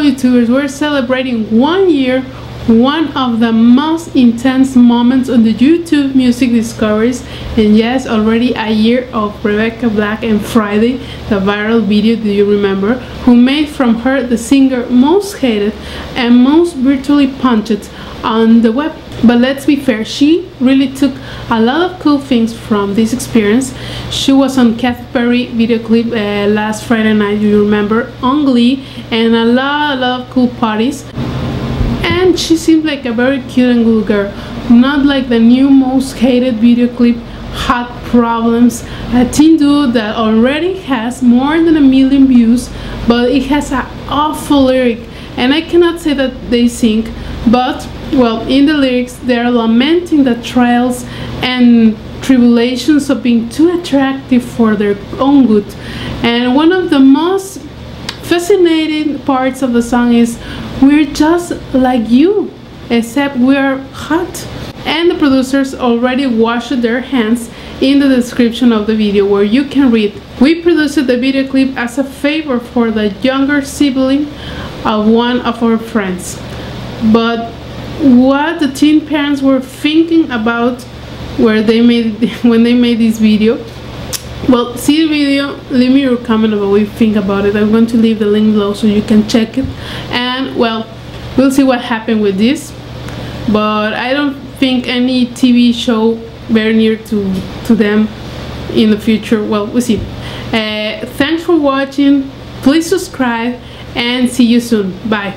YouTubers, we're celebrating 1 year, one of the most intense moments on the YouTube music discoveries, and yes, already a year of Rebecca Black and Friday, the viral video, do you remember, who made from her the singer most hated and most brutally punched on the web. But let's be fair, she really took a lot of cool things from this experience. She was on Katy Perry video clip last Friday night, you remember, on Glee, and a lot of cool parties. And she seemed like a very cute and good girl, not like the new most hated video clip, Hot Problems, a teen duo that already has more than 1 million views, but it has an awful lyric, and I cannot say that they sing, but well, in the lyrics they're lamenting the trials and tribulations of being too attractive for their own good. And one of the most fascinating parts of the song is, we're just like you, except we're hot. And the producers already washed their hands in the description of the video, where you can read, we produced the video clip as a favor for the younger sibling of one of our friends. But what the teen parents were thinking about when they made this video, well, see the video, leave me your comment about what you think about it. I'm going to leave the link below so you can check it. And well, we'll see what happened with this, but I don't think any TV show very near to them in the future. Well, we'll see. Thanks for watching, please subscribe, and see you soon. Bye.